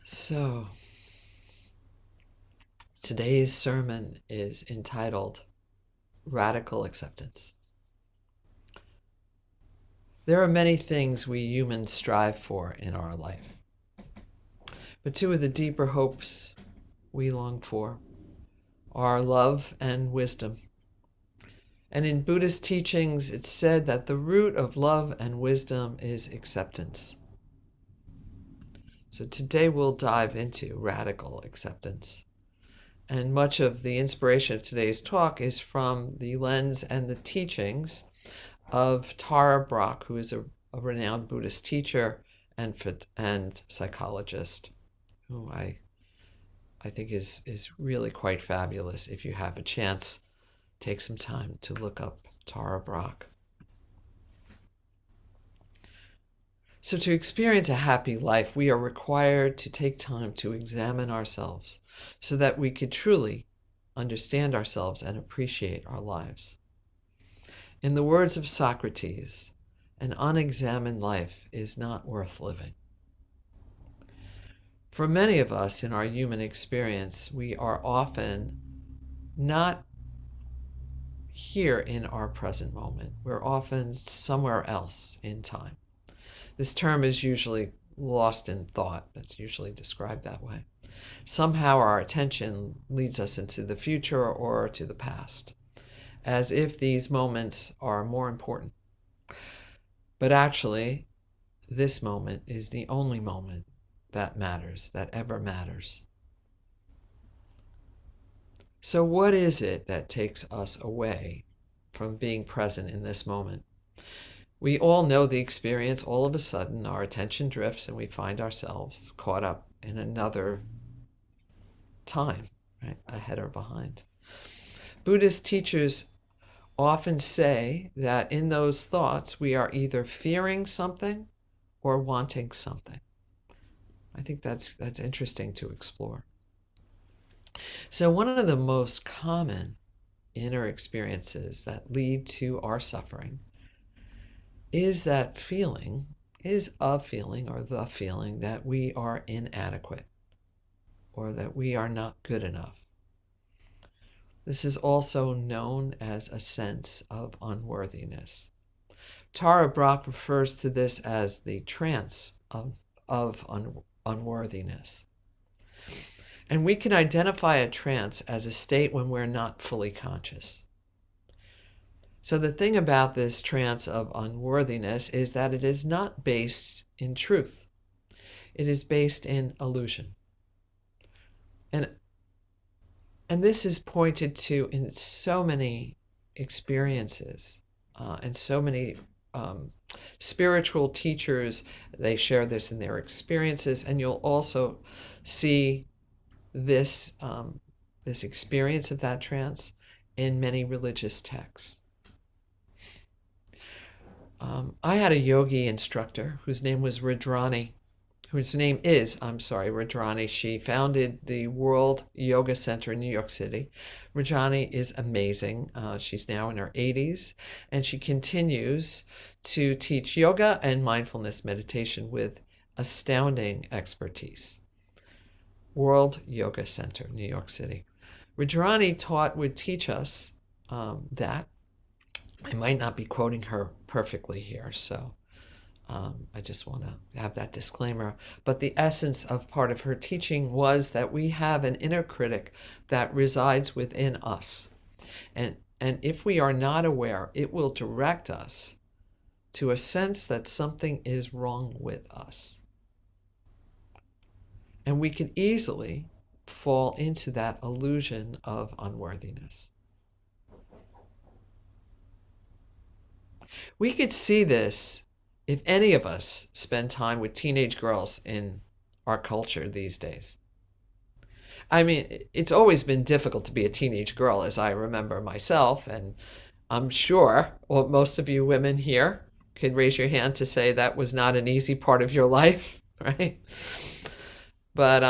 So, today's sermon is entitled Radical Acceptance. There are many things we humans strive for in our life, but two of the deeper hopes we long for are love and wisdom. And in Buddhist teachings, it's said that the root of love and wisdom is acceptance. So today we'll dive into radical acceptance. And much of the inspiration of today's talk is from the lens and the teachings of Tara Brach, who is a renowned Buddhist teacher and psychologist, who I think is really quite fabulous. If you have a chance, take some time to look up Tara Brach. So to experience a happy life, we are required to take time to examine ourselves so that we could truly understand ourselves and appreciate our lives. In the words of Socrates, an unexamined life is not worth living. For many of us in our human experience, we are often not here in our present moment. We're often somewhere else in time. This term is usually lost in thought. That's usually described that way. Somehow our attention leads us into the future or to the past, as if these moments are more important. But actually, this moment is the only moment that matters, that ever matters. So what is it that takes us away from being present in this moment? We all know the experience. All of a sudden, our attention drifts and we find ourselves caught up in another time, right? Ahead or behind. Buddhist teachers often say that in those thoughts, we are either fearing something or wanting something. I think that's interesting to explore. So one of the most common inner experiences that lead to our suffering is that feeling, is a feeling or the feeling that we are inadequate or that we are not good enough. This is also known as a sense of unworthiness. Tara Brach refers to this as the trance of unworthiness. And we can identify a trance as a state when we're not fully conscious. So the thing about this trance of unworthiness is that it is not based in truth. It is based in illusion. And this is pointed to in so many experiences and so many spiritual teachers. They share this in their experiences, and you'll also see this experience of that trance in many religious texts. I had a yogi instructor whose name was Rudrani, Rudrani. She founded the World Yoga Center in New York City. Rudrani is amazing. She's now in her 80s, and she continues to teach yoga and mindfulness meditation with astounding expertise. World Yoga Center, New York City. Rudrani would teach us that. I might not be quoting her perfectly here, so I just want to have that disclaimer. But the essence of part of her teaching was that we have an inner critic that resides within us. And if we are not aware, it will direct us to a sense that something is wrong with us. And we can easily fall into that illusion of unworthiness. We could see this if any of us spend time with teenage girls in our culture these days. I mean, it's always been difficult to be a teenage girl, as I remember myself, and I'm sure most of you women here could raise your hand to say that was not an easy part of your life, right? But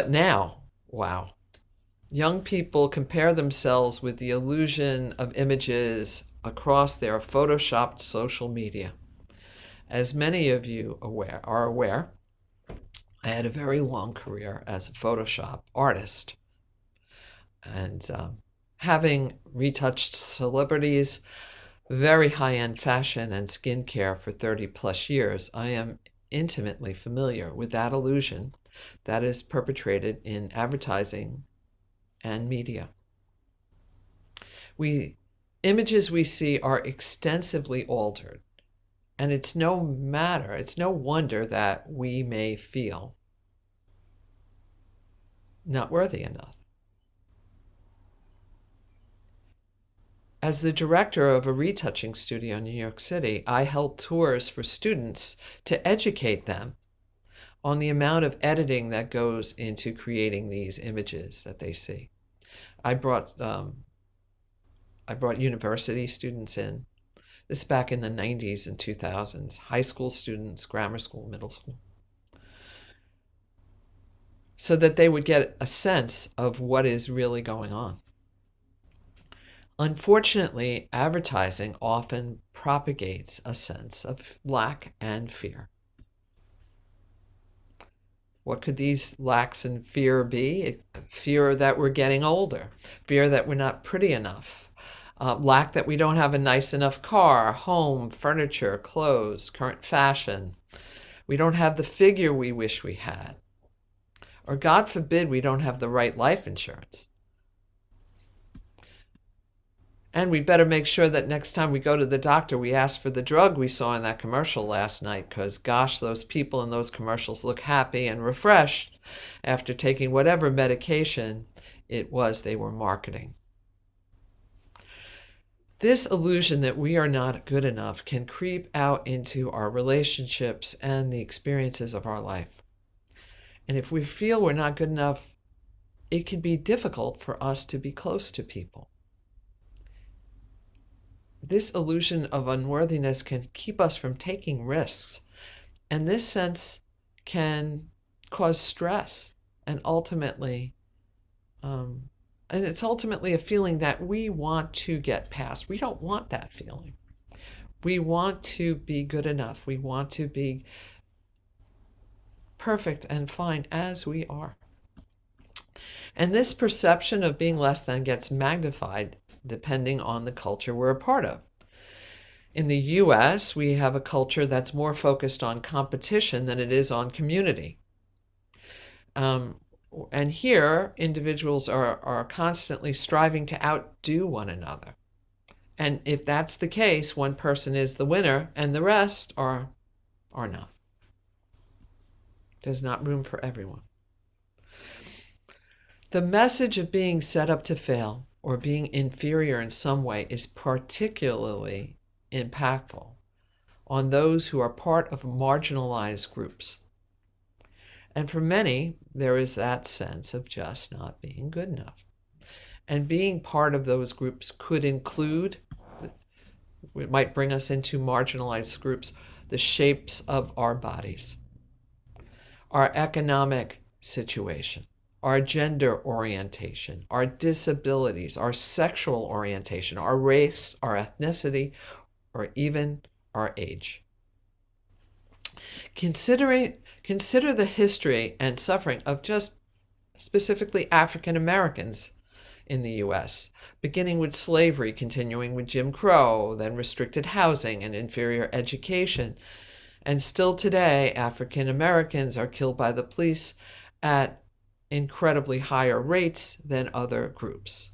now, wow. Young people compare themselves with the illusion of images across their photoshopped social media. As many of you are aware, I had a very long career as a Photoshop artist, and having retouched celebrities, very high-end fashion and skincare for 30 plus years, I am intimately familiar with that illusion that is perpetrated in advertising and media. Images we see are extensively altered, and it's no wonder that we may feel not worthy enough. As the director of a retouching studio in New York City, I held tours for students to educate them on the amount of editing that goes into creating these images that they see. I brought university students in, this back in the 90s and 2000s, high school students, grammar school, middle school, so that they would get a sense of what is really going on. Unfortunately, advertising often propagates a sense of lack and fear. What could these lacks and fear be? Fear that we're getting older, fear that we're not pretty enough, lack that we don't have a nice enough car, home, furniture, clothes, current fashion. We don't have the figure we wish we had. Or God forbid, we don't have the right life insurance. And we better make sure that next time we go to the doctor, we ask for the drug we saw in that commercial last night, because gosh, those people in those commercials look happy and refreshed after taking whatever medication it was they were marketing. This illusion that we are not good enough can creep out into our relationships and the experiences of our life. And if we feel we're not good enough, it can be difficult for us to be close to people. This illusion of unworthiness can keep us from taking risks, and this sense can cause stress and ultimately and it's ultimately a feeling that we want to get past. We don't want that feeling. We want to be good enough. We want to be perfect and fine as we are. And this perception of being less than gets magnified depending on the culture we're a part of. In the US, we have a culture that's more focused on competition than it is on community. And here, individuals are constantly striving to outdo one another. And if that's the case, one person is the winner and the rest are not. There's not room for everyone. The message of being set up to fail or being inferior in some way is particularly impactful on those who are part of marginalized groups. And for many, there is that sense of just not being good enough. And being part of those groups could include, it might bring us into marginalized groups, the shapes of our bodies, our economic situation, our gender orientation, our disabilities, our sexual orientation, our race, our ethnicity, or even our age. Consider the history and suffering of just specifically African Americans in the US, beginning with slavery, continuing with Jim Crow, then restricted housing and inferior education. And still today, African Americans are killed by the police at incredibly higher rates than other groups.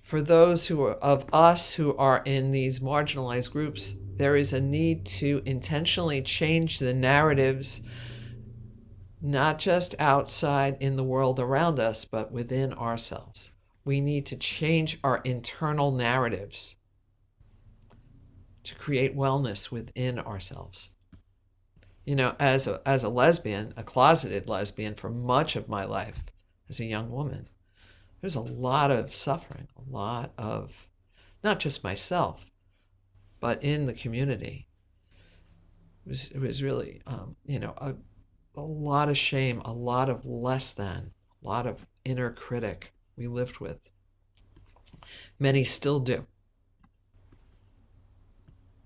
For those of us who are in these marginalized groups, there is a need to intentionally change the narratives, not just outside in the world around us, but within ourselves. We need to change our internal narratives to create wellness within ourselves. You know, as a lesbian, a closeted lesbian for much of my life as a young woman, there's a lot of suffering, a lot of, not just myself, but in the community. It was really, a lot of shame, a lot of less than, a lot of inner critic we lived with. Many still do.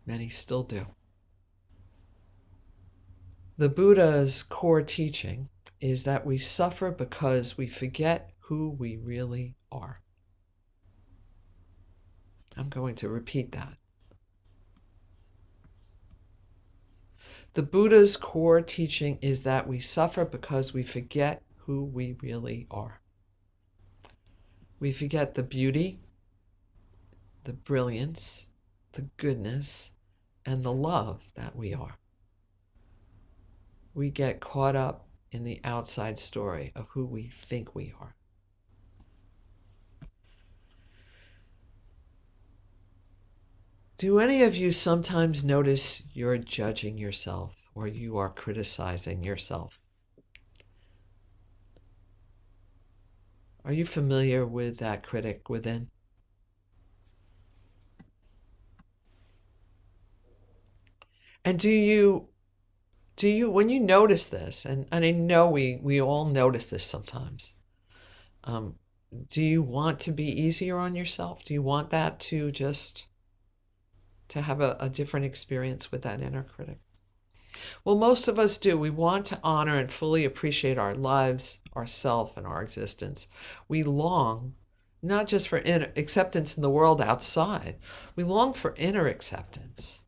Many still do. The Buddha's core teaching is that we suffer because we forget who we really are. I'm going to repeat that. The Buddha's core teaching is that we suffer because we forget who we really are. We forget the beauty, the brilliance, the goodness, and the love that we are. We get caught up in the outside story of who we think we are. Do any of you sometimes notice you're judging yourself or you are criticizing yourself? Are you familiar with that critic within? And do you, when you notice this, and I know we all notice this sometimes, do you want to be easier on yourself? Do you want that to just to have a different experience with that inner critic? Well, most of us do. We want to honor and fully appreciate our lives, ourself, and our existence. We long not just for inner acceptance in the world outside, we long for inner acceptance.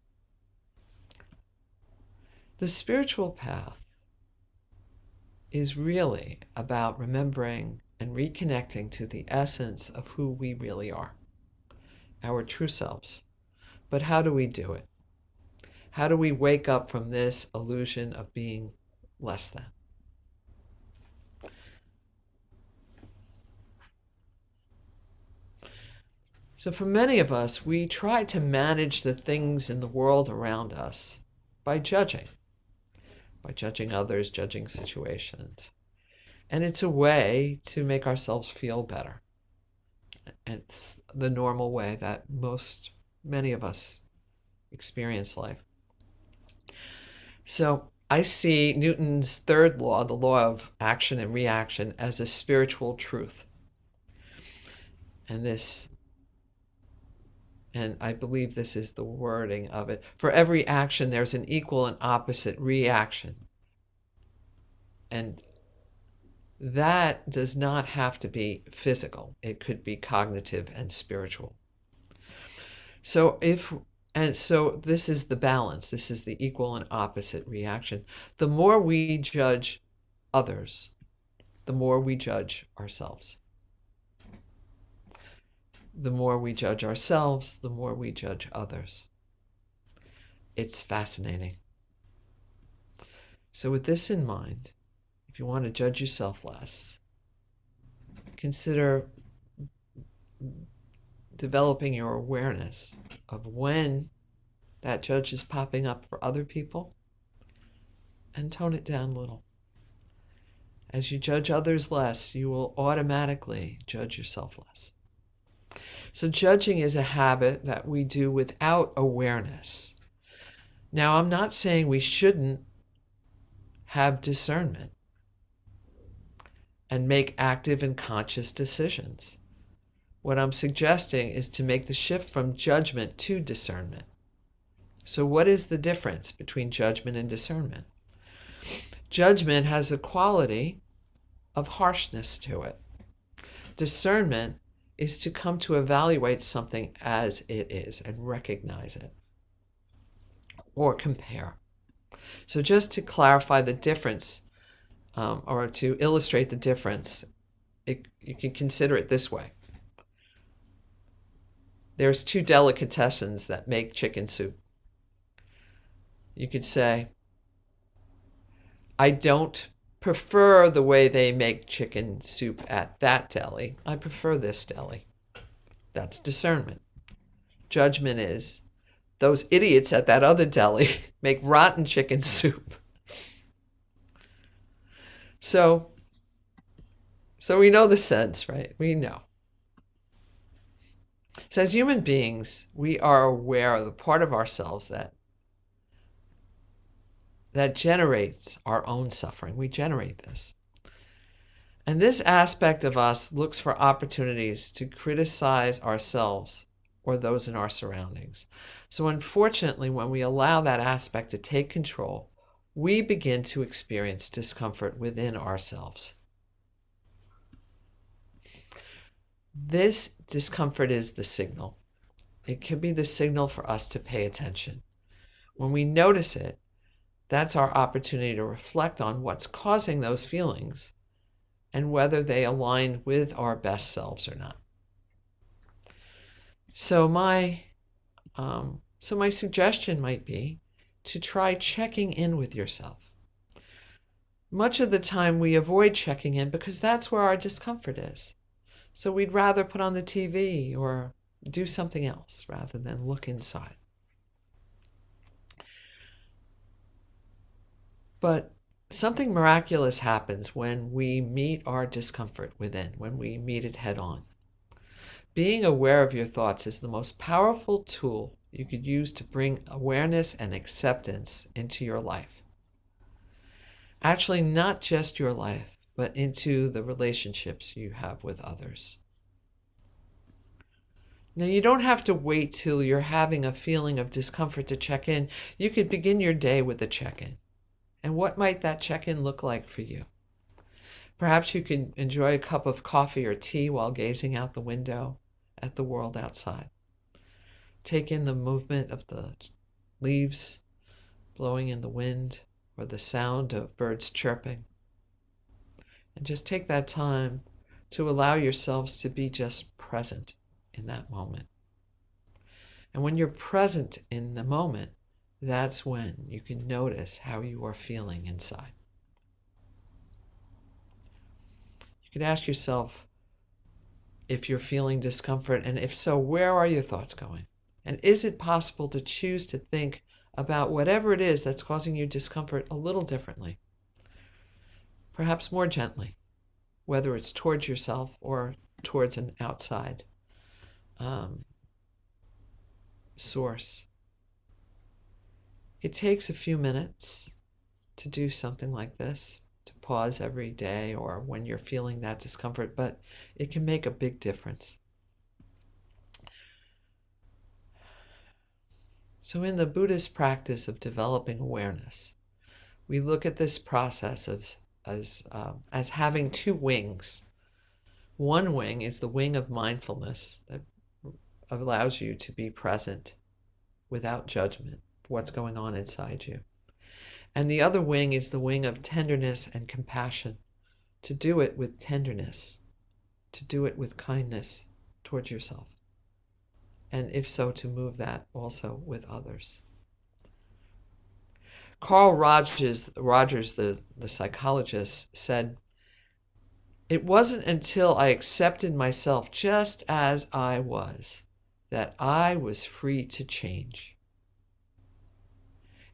The spiritual path is really about remembering and reconnecting to the essence of who we really are, our true selves. But how do we do it? How do we wake up from this illusion of being less than? So for many of us, we try to manage the things in the world around us by judging others, judging situations. And it's a way to make ourselves feel better. It's the normal way that many of us experience life. So I see Newton's third law, the law of action and reaction, as a spiritual truth. And I believe this is the wording of it. For every action, there's an equal and opposite reaction. And that does not have to be physical. It could be cognitive and spiritual. So this is the balance. This is the equal and opposite reaction. The more we judge others, the more we judge ourselves. The more we judge ourselves, the more we judge others. It's fascinating. So with this in mind, if you want to judge yourself less, consider developing your awareness of when that judge is popping up for other people and tone it down a little. As you judge others less, you will automatically judge yourself less. So judging is a habit that we do without awareness. Now, I'm not saying we shouldn't have discernment and make active and conscious decisions. What I'm suggesting is to make the shift from judgment to discernment. So what is the difference between judgment and discernment? Judgment has a quality of harshness to it. Discernment is to come to evaluate something as it is and recognize it or compare. So just to clarify the difference, or to illustrate the difference, you can consider it this way. There's two delicatessens that make chicken soup. You could say, I don't prefer the way they make chicken soup at that deli. I prefer this deli. That's discernment. Judgment is, those idiots at that other deli make rotten chicken soup. So we know the sense, right? We know. So as human beings, we are aware of the part of ourselves that generates our own suffering. We generate this. And this aspect of us looks for opportunities to criticize ourselves or those in our surroundings. So unfortunately, when we allow that aspect to take control, we begin to experience discomfort within ourselves. This discomfort is the signal. It can be the signal for us to pay attention. When we notice it, that's our opportunity to reflect on what's causing those feelings and whether they align with our best selves or not. So my suggestion might be to try checking in with yourself. Much of the time we avoid checking in because that's where our discomfort is. So we'd rather put on the TV or do something else rather than look inside. But something miraculous happens when we meet our discomfort within, when we meet it head on. Being aware of your thoughts is the most powerful tool you could use to bring awareness and acceptance into your life. Actually, not just your life, but into the relationships you have with others. Now, you don't have to wait till you're having a feeling of discomfort to check in. You could begin your day with a check-in. And what might that check-in look like for you? Perhaps you could enjoy a cup of coffee or tea while gazing out the window at the world outside. Take in the movement of the leaves blowing in the wind or the sound of birds chirping. And just take that time to allow yourselves to be just present in that moment. And when you're present in the moment, that's when you can notice how you are feeling inside. You can ask yourself if you're feeling discomfort, and if so, where are your thoughts going? And is it possible to choose to think about whatever it is that's causing you discomfort a little differently? Perhaps more gently, whether it's towards yourself or towards an outside source. It takes a few minutes to do something like this, to pause every day or when you're feeling that discomfort, but it can make a big difference. So in the Buddhist practice of developing awareness, we look at this process as having two wings. One wing is the wing of mindfulness that allows you to be present without judgment for what's going on inside you. And the other wing is the wing of tenderness and compassion, to do it with tenderness, to do it with kindness towards yourself. And if so, to move that also with others. Carl Rogers, the psychologist, said, "It wasn't until I accepted myself just as I was that I was free to change."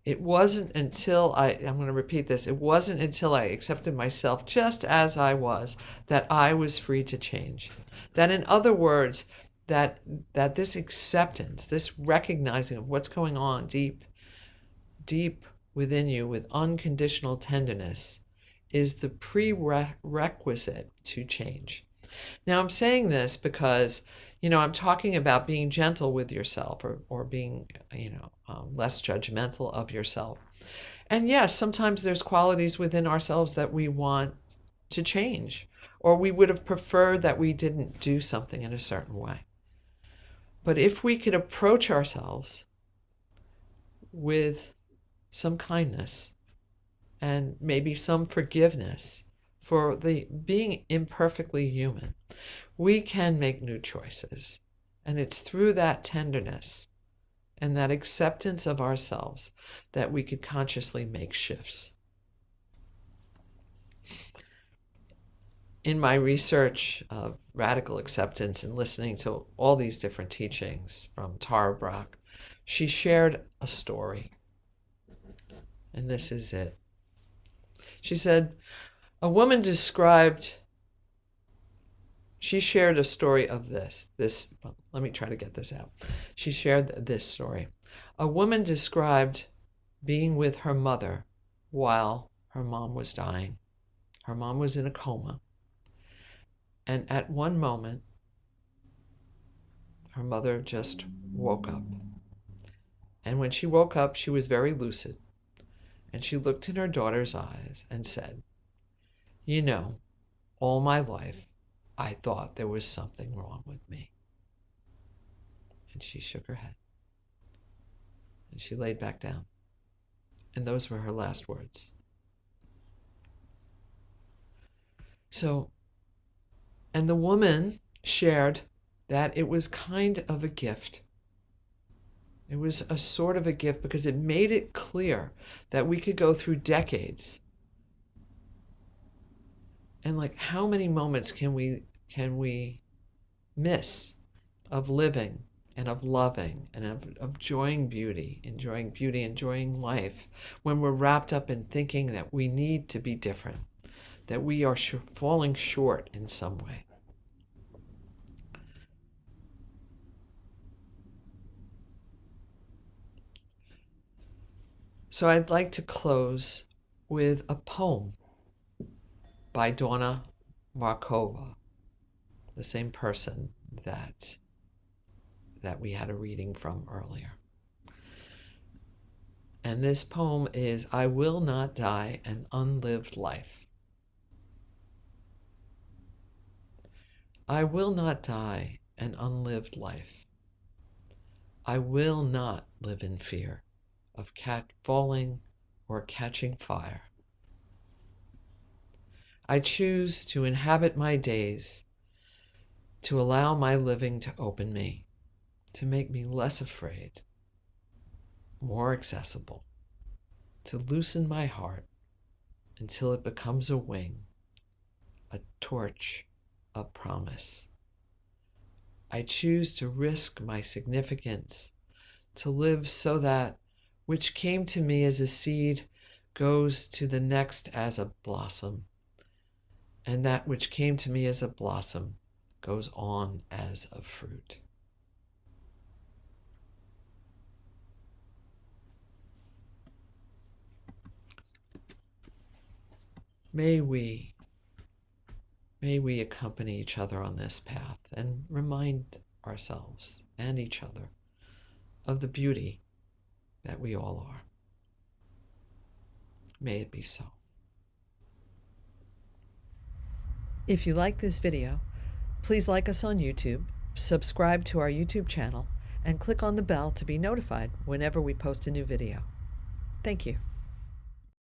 It wasn't until I'm going to repeat this, it wasn't until I accepted myself just as I was that I was free to change. That in other words, that this acceptance, this recognizing of what's going on deep within you with unconditional tenderness is the prerequisite to change. Now, I'm saying this because, I'm talking about being gentle with yourself or being, less judgmental of yourself. And yes, sometimes there's qualities within ourselves that we want to change, or we would have preferred that we didn't do something in a certain way. But if we could approach ourselves with some kindness and maybe some forgiveness for the being imperfectly human, we can make new choices. And it's through that tenderness and that acceptance of ourselves that we could consciously make shifts. In my research of radical acceptance and listening to all these different teachings from Tara Brach, she shared a story. And this is it. She said, a woman she shared a story of let me try to get this out. She shared this story. A woman described being with her mother while her mom was dying. Her mom was in a coma. And at one moment, her mother just woke up. And when she woke up, she was very lucid. And she looked in her daughter's eyes and said, "You know, all my life, I thought there was something wrong with me." And she shook her head. And she laid back down. And those were her last words. So, and the woman shared that it was kind of a gift. It was a sort of a gift because it made it clear that we could go through decades. And like, how many moments can we miss of living and of loving and of enjoying beauty, enjoying life, when we're wrapped up in thinking that we need to be different, that we are falling short in some way. So I'd like to close with a poem by Donna Markova, the same person that we had a reading from earlier. And this poem is "I Will Not Die an Unlived Life." I will not die an unlived life. I will not live in fear of falling or catching fire. I choose to inhabit my days, to allow my living to open me, to make me less afraid, more accessible, to loosen my heart until it becomes a wing, a torch of promise. I choose to risk my significance, to live so that which came to me as a seed goes to the next as a blossom, and that which came to me as a blossom goes on as a fruit. May we accompany each other on this path and remind ourselves and each other of the beauty that we all are. May it be so. If you like this video, please like us on YouTube, subscribe to our YouTube channel, and click on the bell to be notified whenever we post a new video. Thank you.